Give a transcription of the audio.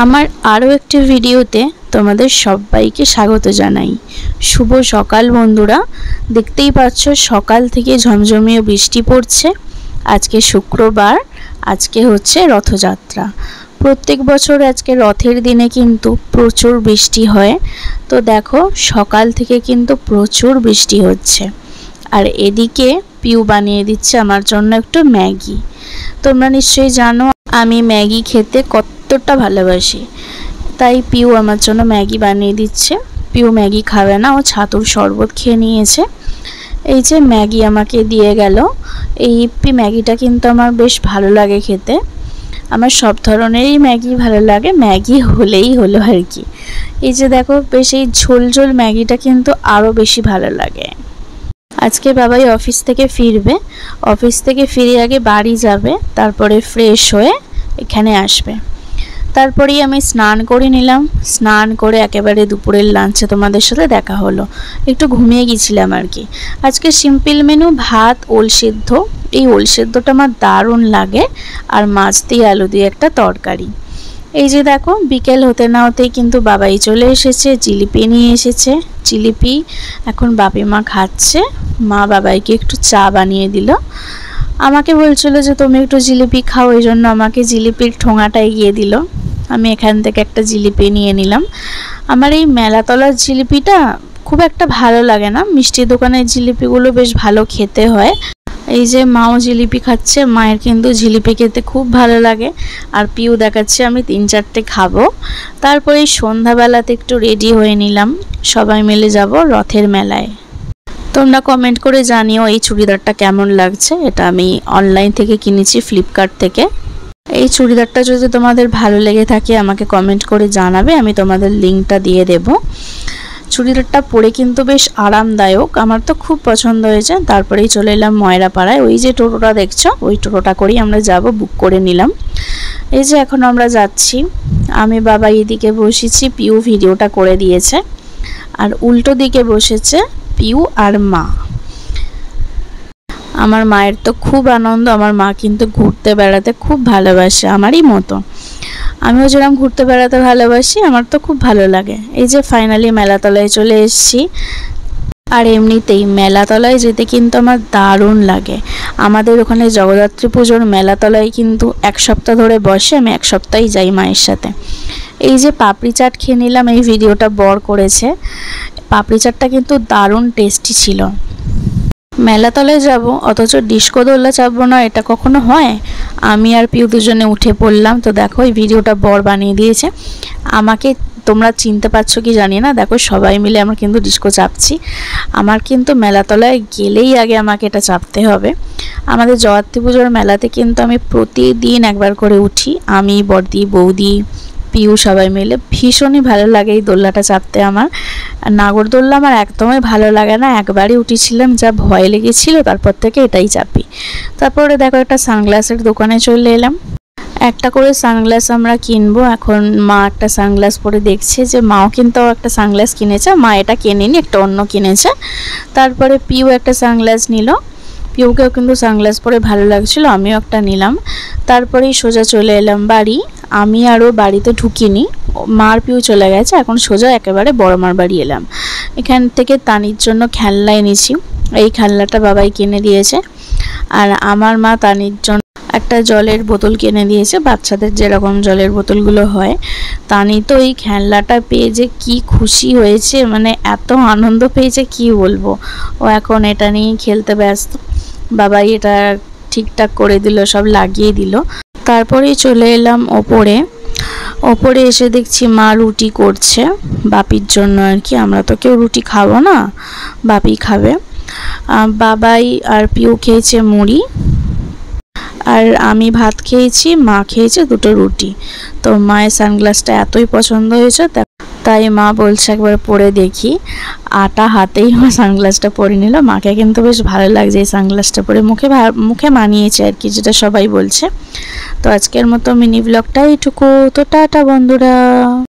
আমার আরও একটি ভিডিওতে তোমাদের সবাইকে স্বাগত জানাই। শুভ সকাল বন্ধুরা। দেখতেই পাচ্ছ সকাল থেকে ঝমঝমিয়ে বৃষ্টি পড়ছে। আজকে শুক্রবার, আজকে হচ্ছে রথযাত্রা। প্রত্যেক বছর আজকে রথের দিনে কিন্তু প্রচুর বৃষ্টি হয়। তো দেখো সকাল থেকে কিন্তু প্রচুর বৃষ্টি হচ্ছে। আর এদিকে পিউ বানিয়ে দিচ্ছে আমার জন্য একটু ম্যাগি। তোমরা নিশ্চয়ই জানো আমি ম্যাগি খেতে কতটা ভালোবাসি, তাই পিউ আমার জন্য ম্যাগি বানিয়ে দিচ্ছে। পিউ ম্যাগি খাবে না, ও ছাতুর শরবত খেয়ে নিয়েছে। এই যে ম্যাগি আমাকে দিয়ে গেল। এই ইপ্পি ম্যাগিটা কিন্তু আমার বেশ ভালো লাগে খেতে। আমার সব ধরনেরই ম্যাগি ভালো লাগে, ম্যাগি হলেই হলো আর কি। এই যে দেখো বেশ এই ঝোল ঝোল ম্যাগিটা কিন্তু আরও বেশি ভালো লাগে। আজকে বাবাই অফিস থেকে ফিরবে, অফিস থেকে ফিরে আগে বাড়ি যাবে, তারপরে ফ্রেশ হয়ে এখানে আসবে। তারপরেই আমি স্নান করে নিলাম। স্নান করে একেবারে দুপুরের লাঞ্চে তোমাদের সাথে দেখা হলো। একটু ঘুমিয়ে গেছিলাম আর কি। আজকে সিম্পল মেনু, ভাত, ওল সিদ্ধ। এই ওল সিদ্ধটা আমার দারুণ লাগে, আর মাছ দিয়ে আলু দিয়ে একটা তরকারি। এই যে দেখো বিকেল হতে না হতেই কিন্তু বাবাই চলে এসেছে, জিলিপি নিয়ে এসেছে। জিলিপি এখন বাপি মা খাচ্ছে। মা বাবাইকে একটু চা বানিয়ে দিল। আমাকে বলছিল যে তুমি একটু জিলিপি খাও, এই জন্য আমাকে জিলিপির ঠোঙাটা এগিয়ে দিল। আমি এখান থেকে একটা জিলিপি নিয়ে নিলাম। আমার এই মেলাতলার জিলিপিটা খুব একটা ভালো লাগে না, মিষ্টি দোকানের জিলিপিগুলো বেশ ভালো খেতে হয়। এই যে মাও জিলিপি খাচ্ছে, মায়ের কিন্তু জিলিপি খেতে খুব ভালো লাগে। আর পিউ দেখাচ্ছে আমি 3-4টে খাবো। তারপরে সন্ধ্যাবেলাতে একটু রেডি হয়ে নিলাম, সবাই মিলে যাব রথের মেলায়। তোমরা কমেন্ট করে জানিও এই চুড়িদারটা কেমন লাগছে। এটা আমি অনলাইন থেকে কিনেছি, ফ্লিপকার্ট থেকে। এই চুড়িদারটা যদি তোমাদের ভালো লেগে থাকে আমাকে কমেন্ট করে জানাবে, আমি তোমাদের লিঙ্কটা দিয়ে দেব। চুড়িদারটা পরে কিন্তু বেশ আরামদায়ক, আমার তো খুব পছন্দ হয়েছে। তারপরেই চলে এলাম ময়রাপাড়ায়। ওই যে টোটোটা দেখছো, ওই টোটোটা করেই আমরা যাব, বুক করে নিলাম। এই যে এখন আমরা যাচ্ছি। আমি বাবা এদিকে বসেছি, পিউ ভিডিওটা করে দিয়েছে। আর উল্টো দিকে বসেছে পিউ আর মা। আমার মায়ের তো খুব আনন্দ। আমার মা কিন্তু ঘুরতে বেড়াতে খুব ভালোবাসে, আমারই মতো। আমিও যেরকম ঘুরতে বেড়াতে ভালোবাসি, আমার তো খুব ভালো লাগে। এই যে ফাইনালি মেলাতলায় চলে এসেছি। আর এমনিতেই মেলাতলায় যেতে কিন্তু আমার দারুণ লাগে। আমাদের ওখানে জগদ্ধাত্রী পুজোর মেলাতলায় কিন্তু 1 সপ্তাহ ধরে বসে, আমি 1 সপ্তাহই যাই মায়ের সাথে। এই যে পাপড়ি চাট খেয়ে নিলাম, এই ভিডিওটা বর করেছে। পাপড়ি চাটটা কিন্তু দারুণ টেস্টি ছিল। মেলাতলায় যাব অথচ ডিস্কো দোলনা চাপবো না, এটা কখনো হয়? আমি আর পিউ দুজনে উঠে পড়লাম। তো দেখো এই ভিডিওটা বর বানিয়ে দিয়েছে। আমাকে তোমরা চিনতে পারছো কি জানি না, দেখো সবাই মিলে আমরা কিন্তু ডিস্কো চাপছি। আমার কিন্তু মেলাতলায় গেলেই আগে আমাকে এটা চাপতে হবে। আমাদের জগদ্ধাত্রী পুজোর মেলাতে কিন্তু আমি প্রতিদিন একবার করে উঠি, আমি, বড়দি, বৌদি, পিউ সবাই মিলে। ভীষণই ভালো লাগে এই দোলনাটা চাপতে আমার। নাগরদোল্লা আমার একদমই ভালো লাগে না, একবারই উঠেছিলাম, যা ভয় লেগেছিল, তারপর থেকে এটাই চাপি। তারপরে দেখো একটা সানগ্লাসের দোকানে চলে এলাম। একটা করে সানগ্লাস আমরা কিনবো। এখন মা একটা সানগ্লাস পরে দেখছে যে মাও কিন্তু একটা সানগ্লাস কিনেছে। মা এটা কেনেনি, একটা অন্য কিনেছে। তারপরে পিউ একটা সানগ্লাস নিল। পিউকেও কিন্তু সানগ্লাস পরে ভালো লাগছিল, আমিও একটা নিলাম। তারপরেই সোজা চলে এলাম বাড়ি। আমি আরও বাড়িতে ঢুকিনি, মার পিউ চলে গেছে। এখন সোজা একেবারে বড় মার বাড়ি এলাম। এখান থেকে তানির জন্য খেলনা এনেছি। এই খেলনাটা বাবাই কিনে দিয়েছে। আর আমার মা তানির জন্য একটা জলের বোতল কিনে দিয়েছে, বাচ্চাদের যেরকম জলের বোতলগুলো হয়। তানি তো এই খেলনাটা পেয়ে যে কি খুশি হয়েছে, মানে এত আনন্দ পেয়েছে কি বলবো। ও এখন এটা নিয়ে খেলতে ব্যস্ত। বাবাই এটা ঠিকঠাক করে দিল, সব লাগিয়ে দিল। তারপরেই চলে এলাম ওপরে। ওপরে এসে দেখছি মা রুটি করছে বাপির জন্য আর কি। আমরা তো কেউ রুটি খাবো না, বাপি খাবে। বাবাই আর পিউ খেয়েছে মুড়ি, আর আমি ভাত খেয়েছি, মা খেয়েছে 2টো রুটি। তো মায়ের সানগ্লাসটা এতই পছন্দ হয়েছে, তাই মা বলছে একবার পরে দেখি। আটা হাতেই মা সানগ্লাসটা পরে নিল। মাকে কিন্তু বেশ ভালো লাগছে এই সানগ্লাসটা পরে, মুখে মানিয়েছে আর কি, যেটা সবাই বলছে। তো আজকের মতো মিনি ব্লগটা এইটুকু। তো টাটা বন্ধুরা।